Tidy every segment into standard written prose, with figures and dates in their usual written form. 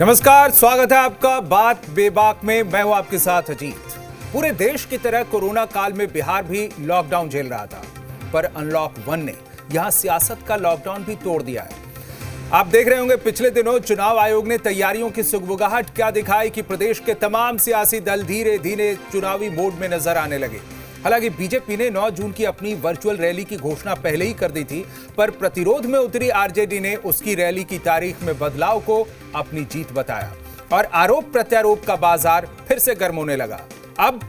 नमस्कार, स्वागत है आपका बात बेबाक में। मैं हूं आपके साथ अजीत। पूरे देश की तरह कोरोना काल में बिहार भी लॉकडाउन झेल रहा था, पर अनलॉक 1 ने यहां सियासत का लॉकडाउन भी तोड़ दिया है। आप देख रहे होंगे पिछले दिनों चुनाव आयोग ने तैयारियों की सुगबुगाहट क्या दिखाई कि प्रदेश के तमाम सियासी दल धीरे धीरे चुनावी मोड में नजर आने लगे। हालांकि बीजेपी ने 9 जून की अपनी वर्चुअल रैली की घोषणा पहले ही कर दी थी, पर प्रतिरोध में उतरी आरजेडी ने उसकी रैली की तारीख में बदलाव को अपनी जीत बताया और आरोप प्रत्यारोप का बाजार फिर से गर्म होने लगा। अब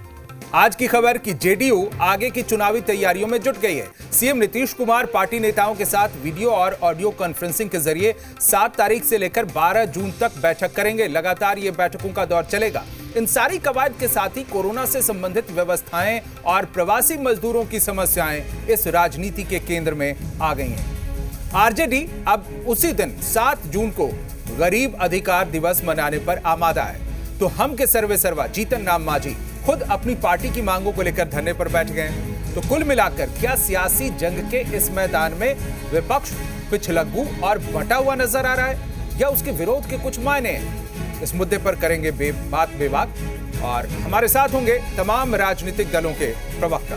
आज की खबर कि जेडीयू आगे की चुनावी तैयारियों में जुट गई है। सीएम नीतीश कुमार पार्टी नेताओं के साथ वीडियो और ऑडियो कॉन्फ्रेंसिंग के जरिए 7 तारीख से लेकर 12 जून तक बैठक करेंगे। लगातार ये बैठकों का दौर चलेगा। इन सारी कवायद के साथ ही कोरोना से संबंधित व्यवस्थाएं और प्रवासी मजदूरों की समस्याएं इस राजनीति के केंद्र में आ गई हैं। आरजेडी अब उसी दिन 7 जून को गरीब अधिकार दिवस मनाने पर आमादा है, तो हम के सर्वे सर्वा जीतन राम मांझी खुद अपनी पार्टी की मांगों को लेकर धरने पर बैठ गए हैं। तो कुल मिलाकर क्या सियासी जंग के इस मैदान में विपक्ष पिछलग्गू और बटा हुआ नजर आ रहा है, या उसके विरोध के कुछ मायने हैं? इस मुद्दे पर करेंगे बात बेबाक और हमारे साथ होंगे तमाम राजनीतिक दलों के प्रवक्ता।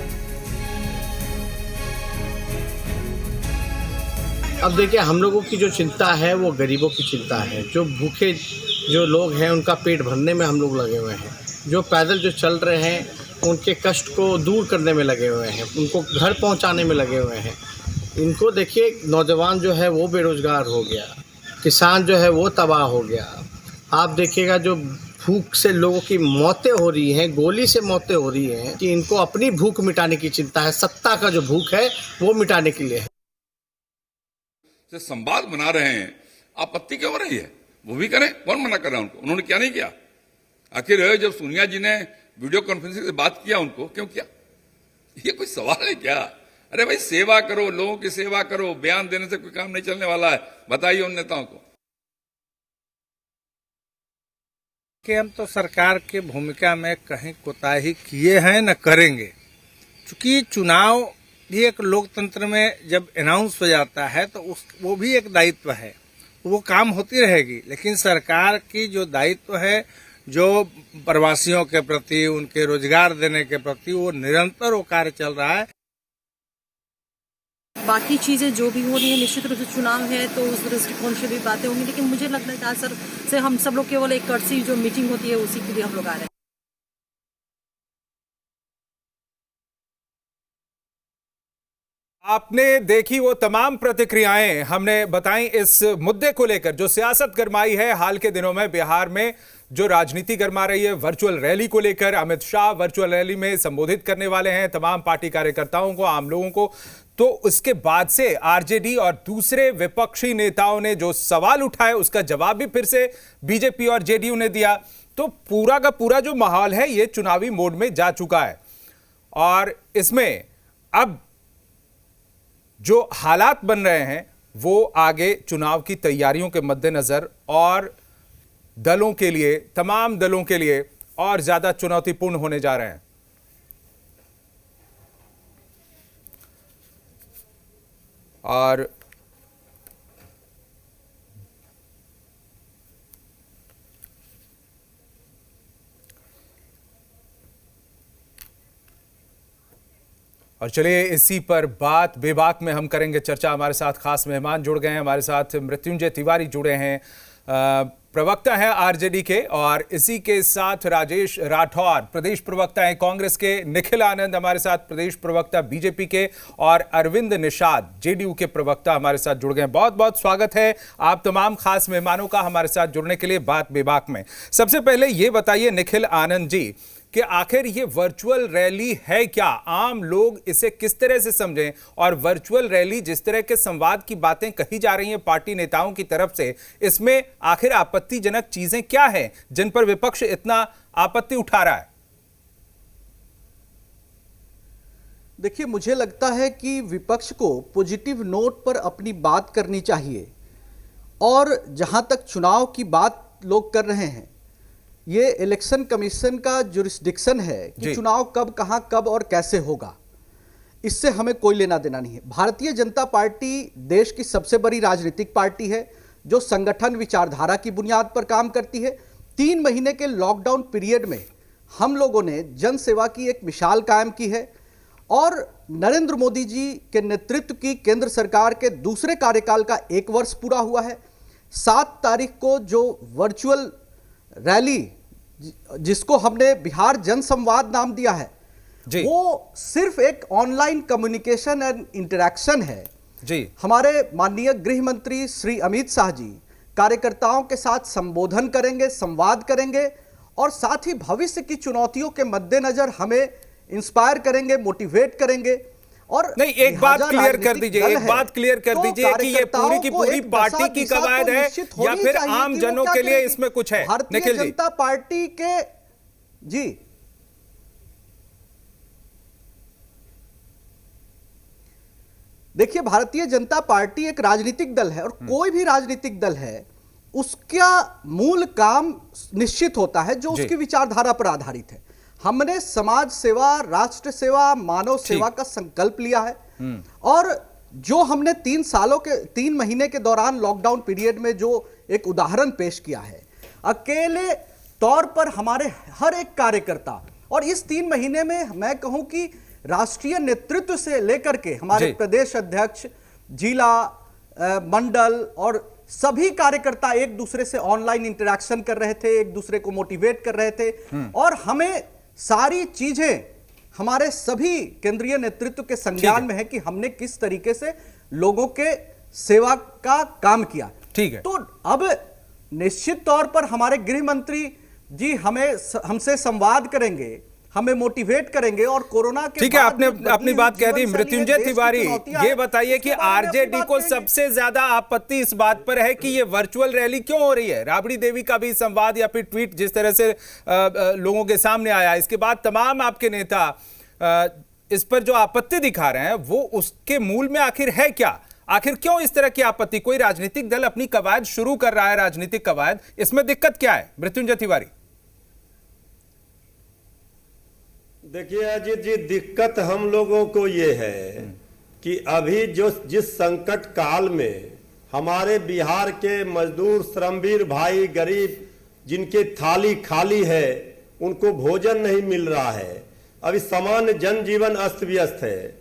अब देखिए, हम लोगों की जो चिंता है वो गरीबों की चिंता है। जो भूखे जो लोग हैं उनका पेट भरने में हम लोग लगे हुए हैं। जो पैदल जो चल रहे हैं उनके कष्ट को दूर करने में लगे हुए हैं, उनको घर पहुंचाने में लगे हुए हैं। इनको देखिए, नौजवान जो है वो बेरोजगार हो गया, किसान जो है वो तबाह हो गया। आप देखिएगा, जो भूख से लोगों की मौतें हो रही हैं, गोली से मौतें हो रही हैं, कि इनको अपनी भूख मिटाने की चिंता है। सत्ता का जो भूख है वो मिटाने के लिए है। संवाद बना रहे हैं, आपत्ति क्यों हो रही है? वो भी करें, कौन मना कर रहा है उनको? उन्होंने क्या नहीं किया? आखिर जब सोनिया जी ने वीडियो कॉन्फ्रेंसिंग से बात किया, उनको क्यों किया? ये कोई सवाल है क्या? अरे भाई, सेवा करो, लोगों की सेवा करो। बयान देने से कोई काम नहीं चलने वाला है। बताइए उन नेताओं को कि हम तो सरकार के भूमिका में कहीं कोताही किए हैं न करेंगे। चूंकि चुनाव भी एक लोकतंत्र में जब अनाउंस हो जाता है तो वो भी एक दायित्व है, वो काम होती रहेगी। लेकिन सरकार की जो दायित्व है, जो प्रवासियों के प्रति, उनके रोजगार देने के प्रति, वो निरंतर वो कार्य चल रहा है। बाकी चीजें जो भी हो रही है, निश्चित रूप से चुनाव है तो उस दृष्टिकोण से भी बातें होंगी, लेकिन मुझे लगता है कि आज सर से हम सब लोग केवल एक कर्सी जो मीटिंग होती है उसी के लिए हम लोग आ रहे हैं। आपने देखी वो तमाम प्रतिक्रियाएं हमने बताई इस मुद्दे को लेकर। जो सियासत गरमाई है हाल के दिनों में बिहार में, जो राजनीति गरमा रही है वर्चुअल रैली को लेकर। अमित शाह वर्चुअल रैली में संबोधित करने वाले हैं तमाम पार्टी कार्यकर्ताओं को, आम लोगों को। तो उसके बाद से आरजेडी और दूसरे विपक्षी नेताओं ने जो सवाल उठाए उसका जवाब भी फिर से बीजेपी और जेडीयू ने दिया। तो पूरा का पूरा जो माहौल है ये चुनावी मोड में जा चुका है और इसमें अब जो हालात बन रहे हैं वो आगे चुनाव की तैयारियों के मद्देनजर और दलों के लिए, तमाम दलों के लिए और ज्यादा चुनौतीपूर्ण होने जा रहे हैं। और चलिए इसी पर बात बेबाक में हम करेंगे चर्चा। हमारे साथ खास मेहमान जुड़ गए हैं। हमारे साथ मृत्युंजय तिवारी जुड़े हैं, प्रवक्ता हैं आरजेडी के, और इसी के साथ राजेश राठौर प्रदेश प्रवक्ता हैं कांग्रेस के, निखिल आनंद हमारे साथ प्रदेश प्रवक्ता बीजेपी के, और अरविंद निषाद जेडीयू के प्रवक्ता हमारे साथ जुड़ गए हैं। बहुत बहुत स्वागत है आप तमाम खास मेहमानों का हमारे साथ जुड़ने के लिए बात बेबाक में। सबसे पहले ये बताइए निखिल आनंद जी कि आखिर ये वर्चुअल रैली है क्या? आम लोग इसे किस तरह से समझें, और वर्चुअल रैली जिस तरह के संवाद की बातें कही जा रही हैं पार्टी नेताओं की तरफ से, इसमें आखिर आपत्तिजनक चीजें क्या हैं जिन पर विपक्ष इतना आपत्ति उठा रहा है? देखिए, मुझे लगता है कि विपक्ष को पॉजिटिव नोट पर अपनी बात करनी चाहिए। और जहां तक चुनाव की बात लोग कर रहे हैं, ये इलेक्शन कमीशन का जुरिस्डिक्शन है कि चुनाव कब, कहां, कब और कैसे होगा। इससे हमें कोई लेना देना नहीं है। भारतीय जनता पार्टी देश की सबसे बड़ी राजनीतिक पार्टी है जो संगठन विचारधारा की बुनियाद पर काम करती है। 3 महीने के लॉकडाउन पीरियड में हम लोगों ने जन सेवा की एक मिसाल कायम की है और नरेंद्र मोदी जी के नेतृत्व की केंद्र सरकार के दूसरे कार्यकाल का 1 वर्ष पूरा हुआ है। 7 तारीख को जो वर्चुअल रैली जिसको हमने बिहार जन संवाद नाम दिया है जी। वो सिर्फ एक ऑनलाइन कम्युनिकेशन एंड इंटरैक्शन है जी। हमारे माननीय गृह मंत्री श्री अमित शाह जी कार्यकर्ताओं के साथ संबोधन करेंगे, संवाद करेंगे और साथ ही भविष्य की चुनौतियों के मद्देनजर हमें इंस्पायर करेंगे, मोटिवेट करेंगे। और नहीं, एक बात क्लियर कर दीजिए, एक बात क्लियर कर दीजिए कि ये पूरी की पूरी पार्टी की कवायद है या फिर आम जनों के लिए इसमें कुछ है? भारतीय जनता पार्टी के जी देखिए, भारतीय जनता पार्टी एक राजनीतिक दल है और कोई भी राजनीतिक दल है उसका मूल काम निश्चित होता है जो उसकी विचारधारा पर आधारित है। हमने समाज सेवा, राष्ट्र सेवा, मानव सेवा का संकल्प लिया है और जो हमने 3 महीने के दौरान लॉकडाउन पीरियड में जो एक उदाहरण पेश किया है, अकेले तौर पर हमारे हर एक कार्यकर्ता, और इस 3 महीने में मैं कहूं कि राष्ट्रीय नेतृत्व से लेकर के हमारे प्रदेश अध्यक्ष, जिला, मंडल और सभी कार्यकर्ता एक दूसरे से ऑनलाइन इंटरैक्शन कर रहे थे, एक दूसरे को मोटिवेट कर रहे थे और हमें सारी चीजें हमारे सभी केंद्रीय नेतृत्व के संज्ञान में है कि हमने किस तरीके से लोगों के सेवा का काम किया। ठीक है। तो अब निश्चित तौर पर हमारे गृह मंत्री जी हमसे संवाद करेंगे, हमें मोटिवेट करेंगे और कोरोना के ठीक है, आपने अपनी बात कह दी। मृत्युंजय तिवारी, ये बताइए कि आरजेडी को सबसे ज्यादा आपत्ति इस बात पर है कि ये वर्चुअल रैली क्यों हो रही है? राबड़ी देवी का भी संवाद या फिर ट्वीट जिस तरह से लोगों के सामने आया, इसके बाद तमाम आपके नेता इस पर जो आपत्ति दिखा रहे हैं वो उसके मूल में आखिर है क्या? आखिर क्यों इस तरह की आपत्ति? कोई राजनीतिक दल अपनी कवायद शुरू कर रहा है, राजनीतिक कवायद, इसमें दिक्कत क्या है? मृत्युंजय तिवारी। देखिए अजीत जी, दिक्कत हम लोगों को ये है कि अभी जिस संकट काल में हमारे बिहार के मजदूर, श्रमवीर भाई, गरीब जिनके थाली खाली है, उनको भोजन नहीं मिल रहा है, अभी सामान्य जनजीवन अस्त व्यस्त है,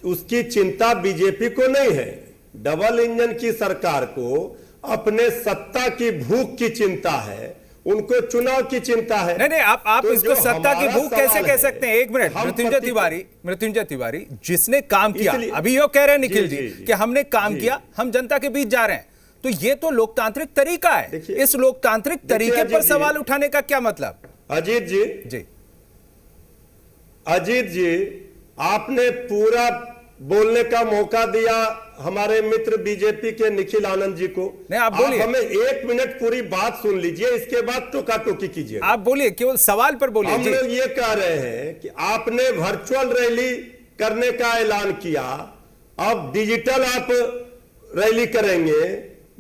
उसकी चिंता बीजेपी को नहीं है। डबल इंजन की सरकार को अपने सत्ता की भूख की चिंता है, उनको चुनाव की चिंता है। नहीं, आप तो इसको सत्ता की भूख कैसे कह सकते हैं? एक मिनट, मृत्युंजय तिवारी, जिसने काम किया, अभी यो कह रहे हैं निखिल जी कि हमने काम किया, हम जनता के बीच जा रहे हैं, तो ये तो लोकतांत्रिक तरीका है। इस लोकतांत्रिक तरीके पर सवाल उठाने का क्या मतलब? अजीत जी, आपने पूरा बोलने का मौका दिया हमारे मित्र बीजेपी के निखिल आनंद जी को। नहीं, आप बोलिए। हमें 1 मिनट पूरी बात सुन लीजिए, इसके बाद टोका टोकी कीजिए। आप बोलिए, केवल सवाल पर बोलिए। हम लोग ये कह रहे हैं कि आपने वर्चुअल रैली करने का ऐलान किया, अब डिजिटल आप रैली करेंगे,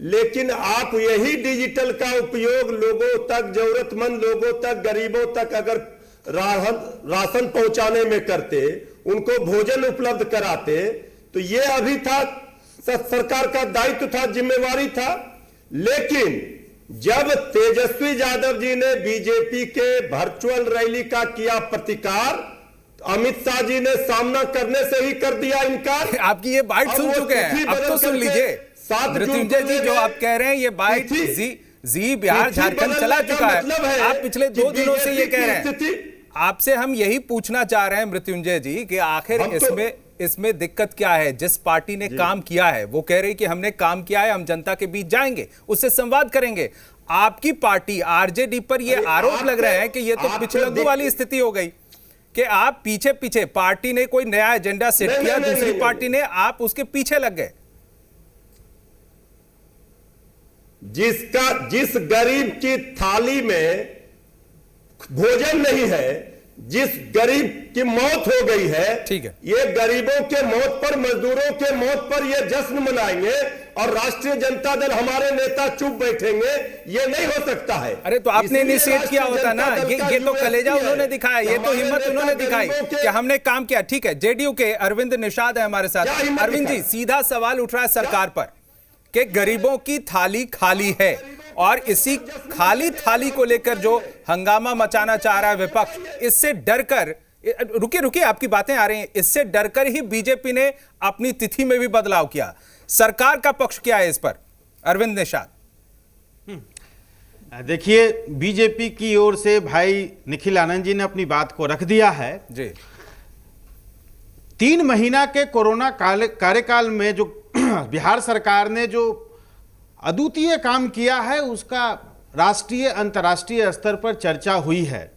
लेकिन आप यही डिजिटल का उपयोग लोगों तक, जरूरतमंद लोगों तक, गरीबों तक अगर राशन पहुंचाने में करते, उनको भोजन उपलब्ध कराते, तो ये अभी था सरकार का दायित्व था, जिम्मेवारी था। लेकिन जब तेजस्वी यादव जी ने बीजेपी के वर्चुअल रैली का किया प्रतिकार, अमित शाह जी ने सामना करने से ही कर दिया इनकार। आपकी ये बाइट सुन चुके हैं, अब तो सुन लीजिए मृत्युंजय जी, जो आप कह रहे हैं ये बाइट जी बिहार झारखंड चला चुका है। आप पिछले 2 दिनों से ये कह रहे हैं। आपसे हम यही पूछना चाह रहे हैं मृत्युंजय जी कि आखिर इसमें दिक्कत क्या है? जिस पार्टी ने काम किया है वो कह रही कि हमने काम किया है, हम जनता के बीच जाएंगे, उससे संवाद करेंगे। आपकी पार्टी आरजेडी पर ये आरोप लग रहे हैं कि ये तो पिछलग्गू वाली स्थिति हो गई कि आप पीछे पार्टी ने कोई नया एजेंडा सेट किया, दूसरी पार्टी ने, आप उसके पीछे लग गए। जिस गरीब की थाली में भोजन नहीं है, जिस गरीब की मौत हो गई है, ठीक है, ये गरीबों के मौत पर, मजदूरों के मौत पर ये जश्न मनाएंगे और राष्ट्रीय जनता दल, हमारे नेता चुप बैठेंगे, ये नहीं हो सकता है। अरे तो आपने इनिशिएट किया होता ना, ये तो कलेजा उन्होंने दिखाया, ये तो हिम्मत उन्होंने दिखाई कि हमने काम किया। ठीक है, जेडीयू के अरविंद निषाद है हमारे साथ। अरविंद जी, सीधा सवाल उठ रहा है सरकार पर कि गरीबों की थाली खाली है और इसी खाली थाली को लेकर जो हंगामा मचाना चाह रहा है विपक्ष, इससे डरकर, रुकिए आपकी बातें आ रही हैं, इससे डरकर ही बीजेपी ने अपनी तिथि में भी बदलाव किया। सरकार का पक्ष क्या है इस पर, अरविंद निषाद? देखिए, बीजेपी की ओर से भाई निखिल आनंद जी ने अपनी बात को रख दिया है जी। 3 महीना के कोरोना कार्यकाल में जो बिहार सरकार ने जो अद्वितीय काम किया है उसका राष्ट्रीय अंतर्राष्ट्रीय स्तर पर चर्चा हुई है।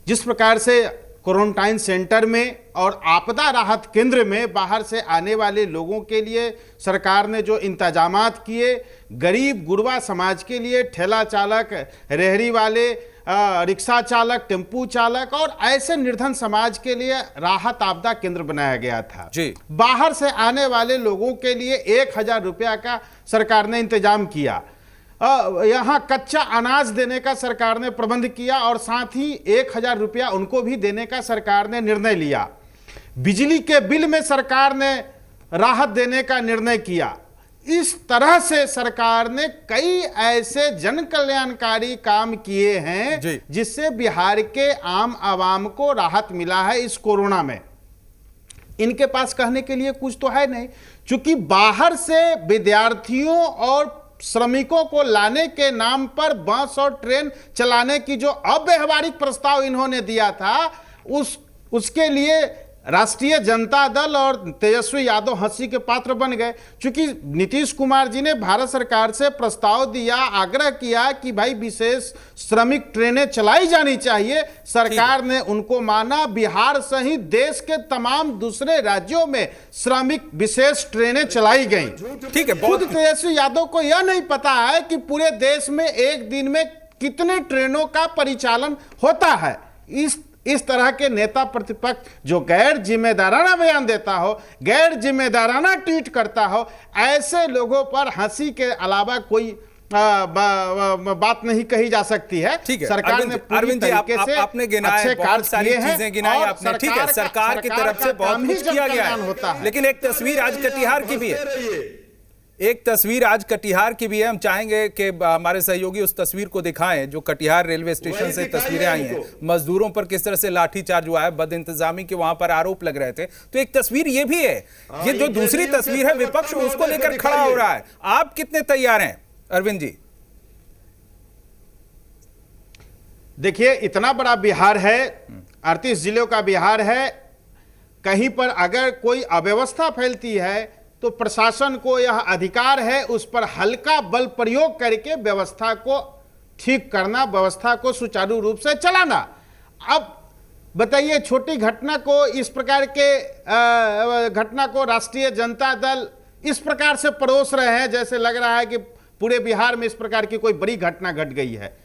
जिस प्रकार से क्वारंटाइन सेंटर में और आपदा राहत केंद्र में बाहर से आने वाले लोगों के लिए सरकार ने जो इंतजामात किए, गरीब गुरबा समाज के लिए ठेला चालक, रेहड़ी वाले, रिक्शा चालक, टेम्पू चालक और ऐसे निर्धन समाज के लिए राहत आपदा केंद्र बनाया गया था जी। बाहर से आने वाले लोगों के लिए 1000 रुपया का सरकार ने इंतजाम किया। यहाँ कच्चा अनाज देने का सरकार ने प्रबंध किया और साथ ही 1000 रुपया उनको भी देने का सरकार ने निर्णय लिया। बिजली के बिल में सरकार ने राहत देने का निर्णय किया। इस तरह से सरकार ने कई ऐसे जन कल्याणकारी काम किए हैं जिससे बिहार के आम आवाम को राहत मिला है इस कोरोना में। इनके पास कहने के लिए कुछ तो है नहीं, क्योंकि बाहर से विद्यार्थियों और श्रमिकों को लाने के नाम पर बस और ट्रेन चलाने की जो अव्यावहारिक प्रस्ताव इन्होंने दिया था, उसके लिए राष्ट्रीय जनता दल और तेजस्वी यादव हंसी के पात्र बन गए। क्योंकि नीतीश कुमार जी ने भारत सरकार से प्रस्ताव दिया, आग्रह किया कि भाई विशेष श्रमिक ट्रेनें चलाई जानी चाहिए। सरकार ने उनको माना। बिहार सहित देश के तमाम दूसरे राज्यों में श्रमिक विशेष ट्रेनें चलाई गई। ठीक है, खुद तेजस्वी यादव को यह नहीं पता है कि पूरे देश में एक दिन में कितने ट्रेनों का परिचालन होता है। इस तरह के नेता प्रतिपक्ष जो गैर जिम्मेदाराना बयान देता हो, गैर जिम्मेदाराना ट्वीट करता हो, ऐसे लोगों पर हंसी के अलावा कोई बात नहीं कही जा सकती है। ठीक है, सरकार ने पूरी तरीके से आपने गिनाए, बहुत सारी चीजें गिनाई आपने। ठीक है, सरकार की तरफ से बहुत कुछ किया गया है, लेकिन एक तस्वीर आज कटिहार की भी है। एक तस्वीर आज कटिहार की भी है। हम चाहेंगे कि हमारे सहयोगी उस तस्वीर को दिखाएं जो कटिहार रेलवे स्टेशन से तस्वीरें आई हैं। मजदूरों पर किस तरह से लाठीचार्ज हुआ है, बदइंतजामी के वहां पर आरोप लग रहे थे। तो एक तस्वीर ये भी है। ये जो दूसरी तस्वीर है, विपक्ष उसको लेकर खड़ा हो रहा है। आप कितने तैयार हैं अरविंद जी? देखिए, इतना बड़ा बिहार है, 38 जिलों का बिहार है। कहीं पर अगर कोई अव्यवस्था फैलती है तो प्रशासन को यह अधिकार है उस पर हल्का बल प्रयोग करके व्यवस्था को ठीक करना, व्यवस्था को सुचारू रूप से चलाना। अब बताइए, छोटी घटना को, इस प्रकार के घटना को राष्ट्रीय जनता दल इस प्रकार से परोस रहे हैं जैसे लग रहा है कि पूरे बिहार में इस प्रकार की कोई बड़ी घटना घट गई है।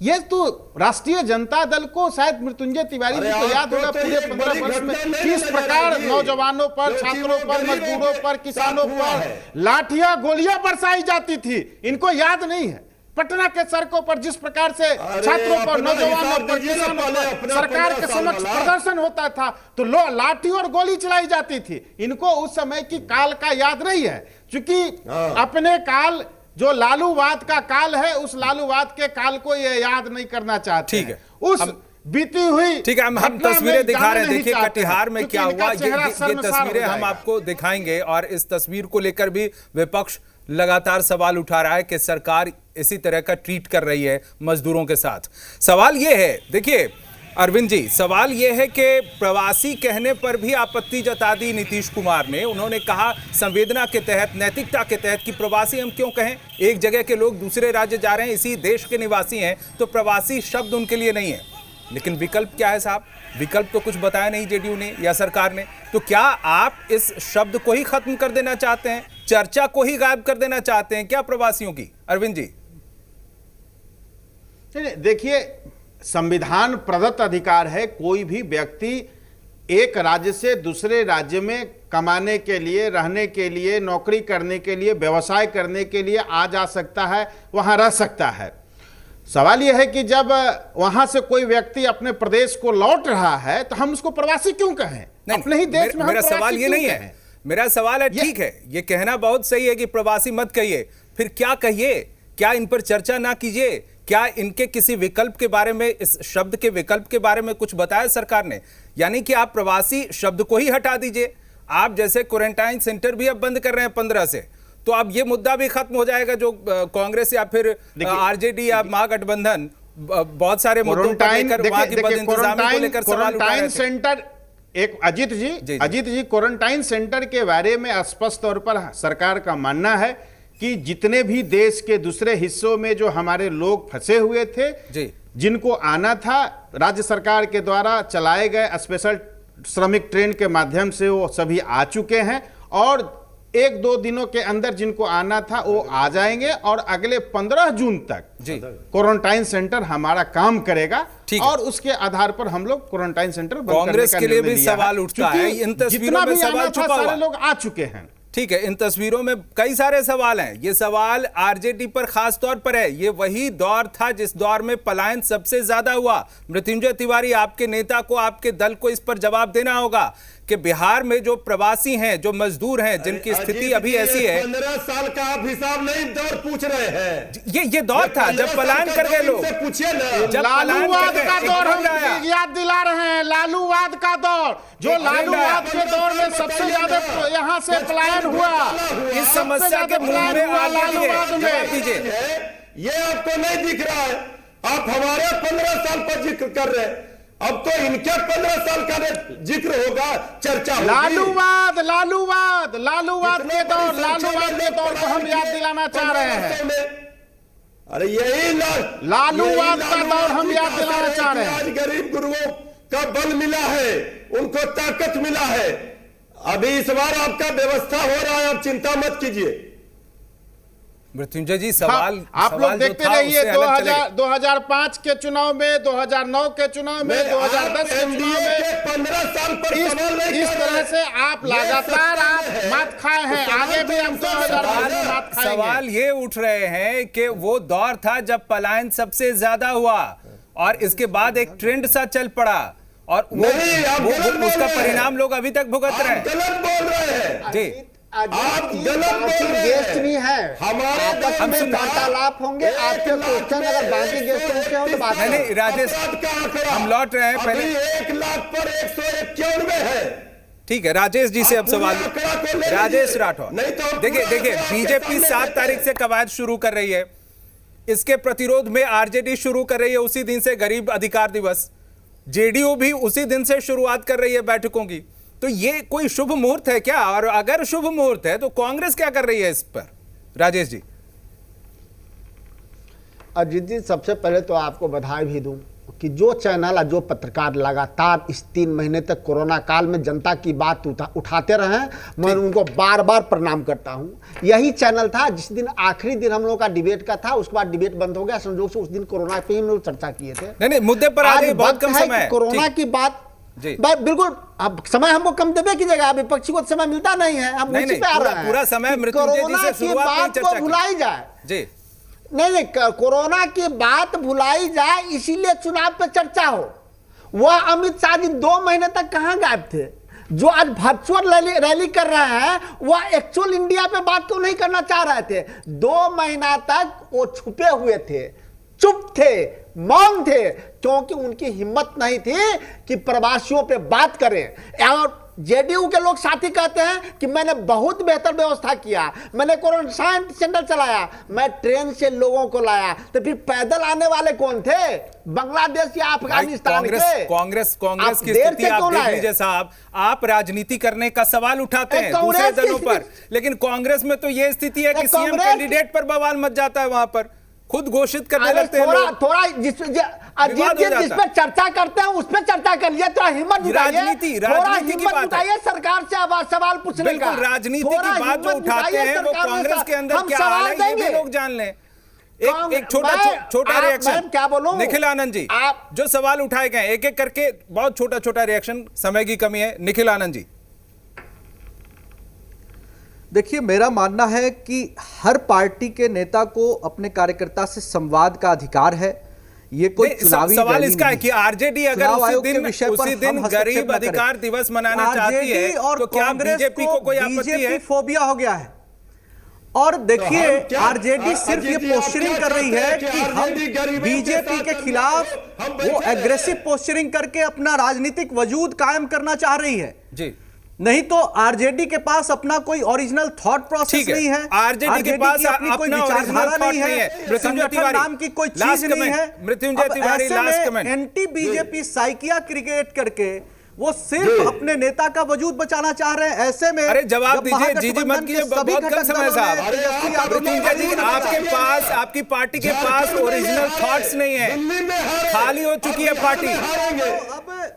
ये तो राष्ट्रीय जनता दल को शायद मृत्युंजय तिवारी जी को याद होगा, पूरे 15 वर्ष में किस प्रकार नौजवानों पर, छात्रों पर, मजदूरों पर, किसानों पर लाठियां गोलियां बरसाई जाती थी। इनको याद नहीं है। पटना के सड़कों पर जिस प्रकार से छात्रों पर, नौजवानों पर, किसानों पर सरकार के समक्ष प्रदर्शन होता था तो लाठी और गोली चलाई जाती थी। इनको उस समय की काल का याद नहीं है, क्योंकि अपने काल जो लालूवाद का काल है, उस लालूवाद के काल को ये याद नहीं करना चाहते। ठीक है, उस बीती हुई, ठीक है, हम तस्वीरें दिखा रहे हैं। देखिए कटिहार में क्या हुआ, ये तस्वीरें हम आपको दिखाएंगे। और इस तस्वीर को लेकर भी विपक्ष लगातार सवाल उठा रहा है कि सरकार इसी तरह का ट्रीट कर रही है मजदूरों के साथ। सवाल ये है, देखिए अरविंद जी, सवाल यह है कि प्रवासी कहने पर भी आपत्ति जता दी नीतीश कुमार ने। उन्होंने कहा संवेदना के तहत, नैतिकता के तहत कि प्रवासी हम क्यों कहें, एक जगह के लोग दूसरे राज्य जा रहे हैं, इसी देश के निवासी हैं, तो प्रवासी शब्द उनके लिए नहीं है। लेकिन विकल्प क्या है साहब? विकल्प तो कुछ बताया नहीं जेडीयू ने या सरकार ने। तो क्या आप इस शब्द को ही खत्म कर देना चाहते हैं, चर्चा को ही गायब कर देना चाहते हैं क्या प्रवासियों की? अरविंद जी देखिए, संविधान प्रदत्त अधिकार है। कोई भी व्यक्ति एक राज्य से दूसरे राज्य में कमाने के लिए, रहने के लिए, नौकरी करने के लिए, व्यवसाय करने के लिए आ जा सकता है, वहां रह सकता है। सवाल यह है कि जब वहां से कोई व्यक्ति अपने प्रदेश को लौट रहा है तो हम उसको प्रवासी क्यों कहें? अपने ही देश में मेरा सवाल ये नहीं है। मेरा सवाल है, ठीक है, ये कहना बहुत सही है कि प्रवासी मत कहिए, फिर क्या कहिए, क्या इन पर चर्चा ना कीजिए? क्या इनके किसी विकल्प के बारे में, इस शब्द के विकल्प के बारे में कुछ बताया सरकार ने? यानी कि आप प्रवासी शब्द को ही हटा दीजिए। आप जैसे क्वारंटाइन सेंटर भी अब बंद कर रहे हैं 15 से, तो अब ये मुद्दा भी खत्म हो जाएगा जो कांग्रेस या फिर आरजेडी या महागठबंधन बहुत सारे मुद्दों पर लेकर वहां की बदइंतजामी को लेकर सवाल उठा रहे थे। सेंटर एक अजीत जी क्वारंटाइन सेंटर के बारे में स्पष्ट तौर पर सरकार का मानना है कि जितने भी देश के दूसरे हिस्सों में जो हमारे लोग फंसे हुए थे जी, जिनको आना था, राज्य सरकार के द्वारा चलाए गए स्पेशल श्रमिक ट्रेन के माध्यम से वो सभी आ चुके हैं और 1-2 दिनों के अंदर जिनको आना था वो आ जाएंगे और अगले 15 जून तक जी क्वारंटाइन सेंटर हमारा काम करेगा और उसके आधार पर हम लोग क्वारंटाइन सेंटर बंद करने का कांग्रेस के लिए भी निर्णय लिया सवाल उठता है। इन तस्वीरों में सवाल छुपा हुआ, सारे लोग आ चुके हैं। ठीक है, इन तस्वीरों में कई सारे सवाल हैं। ये सवाल आरजेडी पर खास तौर पर है। ये वही दौर था जिस दौर में पलायन सबसे ज्यादा हुआ। मृत्युंजय तिवारी, आपके नेता को, आपके दल को इस पर जवाब देना होगा कि बिहार में जो प्रवासी हैं, जो मजदूर हैं, जिनकी स्थिति अभी ऐसी है। 15 साल का आप हिसाब नहीं दौर पूछ रहे हैं। ये दौर था जब पलायन कर गए लोग। पूछिए ना, जब लालूवाद का दौर हम आया, याद दिला रहे हैं। लालूवाद का दौर, जो लालूवाद के दौर में सबसे ज्यादा यहाँ से पलायन हुआ। इस समस्या के मूल में लालूवाद में दीजिए। ये आपको नहीं दिख रहा है। आप हमारे 15 साल पर जिक्र कर रहे हैं, अब तो इनके 15 साल का जिक्र होगा, चर्चा होगी। लालूवाद के दौर को हम याद दिलाना चाह रहे हैं। अरे यही लालूवाद का दौर हम याद दिलाना चाह रहे हैं। आज गरीब गुरुओं का बल मिला है, उनको ताकत मिला है। अभी इस बार आपका व्यवस्था हो रहा है, आप चिंता मत कीजिए। मृत्युंजय जी, सवाल आप लोग देखते रहिए। 2005 के चुनाव में, 2009 के चुनाव में, 2010 के चुनाव में 15 साल पर इस तरह से आप लगातार आप मात खाए हैं। आगे भी हम 2012 में मात खाएंगे। सवाल ये उठ रहे हैं कि वो दौर था जब पलायन सबसे ज्यादा हुआ और इसके बाद एक ट्रेंड सा चल पड़ा और उसका परिणाम लोग अभी तक भुगत रहे हैं। गलत बोल रहे हैं जी, आप गलत बोल रहे गेस्ट भी हैं। हैं, हमारे आपस में वार्तालाप होंगे। आपके क्वेश्चन अगर बाकी गेस्ट होते हो तो बात नहीं राजेश, हम लौट रहे हैं पहले। 1 लाख पर 191 है। ठीक है, राजेश जी से अब सवाल। राजेश राठौर, देखिए बीजेपी 7 तारीख से कवायद शुरू कर रही है। इसके प्रतिरोध में आरजेडी शुरू कर रही है उसी दिन से गरीब अधिकार दिवस। जेडीयू भी उसी दिन से शुरुआत कर रही है बैठकों की। तो ये कोई शुभ मुहूर्त है क्या? और अगर शुभ मुहूर्त है तो कांग्रेस क्या कर रही है इस पर? राजेश जी। अजीत जी, सबसे पहले तो आपको बधाई भी दूं कि जो चैनल और जो पत्रकार लगातार इस 3 महीने तक कोरोना काल में जनता की बात उठाते रहे, मैं उनको बार बार प्रणाम करता हूं। यही चैनल था जिस दिन आखिरी दिन हम लोगों का डिबेट का था, उसके बाद डिबेट बंद हो गया। संजोग से उस दिन कोरोना पे ही हम लोग चर्चा किए थे। नहीं, मुद्दे पर आज बहुत कम समय है। कोरोना की बात बिल्कुल, अब समय हमको कम देवे की जगह विपक्षी को समय मिलता नहीं है। हम उसी पे आ रहे हैं। पूरा समय कोरोना की बात को भुलाई जाए जी। नहीं, कोरोना की बात भुलाई जाए इसीलिए चुनाव पे चर्चा हो। वह अमित शाह जी 2 महीने तक कहां गायब थे? जो आज वर्चुअल रैली कर रहे हैं वह एक्चुअल इंडिया पे बात क्यों नहीं करना चाह रहे थे? 2 महीना तक वो छुपे हुए थे, चुप थे, मौन थे, क्योंकि उनकी हिम्मत नहीं थी कि प्रवासियों पे बात करें। और जेडीयू के लोग साथी कहते हैं कि मैंने बहुत बेहतर व्यवस्था किया, मैंने क्वारंटाइन सेंटर चलाया, मैं ट्रेन से लोगों को लाया। तो फिर पैदल आने वाले कौन थे? बांग्लादेश या अफगानिस्तान के? कांग्रेस की स्थिति आप देख लीजिए साहब। आप राजनीति करने का सवाल उठाते हैं दूसरे दलों पर, लेकिन कांग्रेस में तो ये स्थिति है कि सीएम कैंडिडेट पर बवाल मच जाता है। वहां पर खुद घोषित करने लगते हैं लोग। थोड़ा जिस पे चर्चा करते हैं उस पे चर्चा कर लिया। थोड़ा हिम्मत जुटाइए, राजनीति की बात है। सरकार से सवाल पूछने का। राजनीति की बात जो उठाते हैं वो कांग्रेस के अंदर क्या हाल है ये भी लोग जान लें। एक छोटा रिएक्शन क्या बोलूं? निखिल आनंद जी, आप जो सवाल उठाए गए एक एक करके बहुत छोटा रिएक्शन, समय की कमी है। निखिल आनंद जी। देखिए, मेरा मानना है कि हर पार्टी के नेता को अपने कार्यकर्ता से संवाद का अधिकार है। ये कोई चुनावी सवाल इसका है कि आरजेडी अगर उसी दिन गरीब अधिकार दिवस मनाना चाहती है तो क्या बीजेपी को कोई आपत्ति है? फोबिया हो गया है। और देखिए तो हम क्या- आरजेडी सिर्फ ये अजीत जी, आप पोस्चरिंग क्या कर रही कहते है हैं कि कि हम आरजेडी गरीबों के बीजेपी साथ के है, खिलाफ हम वो बैठे हैं। एग्रेसिव पोस्चरिंग करके अपना राजनीतिक वजूद कायम करना चाह रही है। जी नहीं तो आरजेडी के पास अपना कोई ओरिजिनल थॉट प्रोसेस ठीक है। नहीं है। आरजेडी के पास की अपनी कोई अपना विचारधारा original thought नहीं नहीं है। है, मृत्युंजय संगठन तिवारी, नाम की कोई last चीज नहीं comment, है। मृत्युंजय अब तिवारी, ऐसे last में comment। Anti BJP Saikia create करके वो सिर्फ अपने नेता का वजूद बचाना चाह रहे हैं। ऐसे में अरे जवाब जब दीजिए, जी जी मत महागठबंधन कीजिए, के सभी बहुत कम घटक समय दलों साहब। ने तेजस्वी यादव को मृत्युंजय जी, वजूद आपके बचाया। पास, आपकी पार्टी के पास ओरिजिनल थॉट्स नहीं है, दिल्ली में हारे, खाली हो चुकी है पार्टी। हारेंगे। अब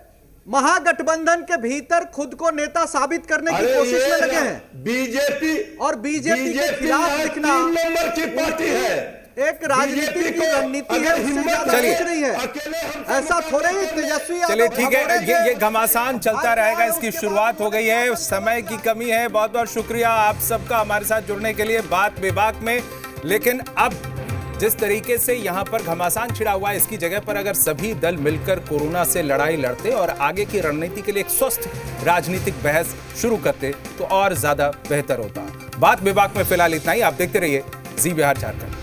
महागठबंधन के भीतर खुद को नेता साबित करने की अरे कोशिश में ये लगे हैं बीजेपी और बीजेपी के खिलाफ यहाँ दिखना 3 नंबर की पार्टी है। एक राजनीति बीजेपी की को रणनीति अगर है, उससे हिम्मत ज्यादा चलिए। कुछ नहीं है। अकेले हम ऐसा थोड़े ही तेजस्वी यादव चलिए ठीक है, भगोड़े ये के घमासान चलता आज रहेगा, आए, इसकी उसके शुरुआत बाद हो गई है, समय की कमी है। बहुत बहुत शुक्रिया आप सबका हमारे साथ जुड़ने के लिए बात बेबाक में। लेकिन अब जिस तरीके से यहाँ पर घमासान छिड़ा हुआ है, इसकी जगह पर अगर सभी दल मिलकर कोरोना से लड़ाई लड़ते और आगे की रणनीति के लिए एक स्वस्थ राजनीतिक बहस शुरू करते तो और ज्यादा बेहतर होता। बात बेबाक में फिलहाल इतना ही। आप देखते रहिए जी बिहार झारखंड।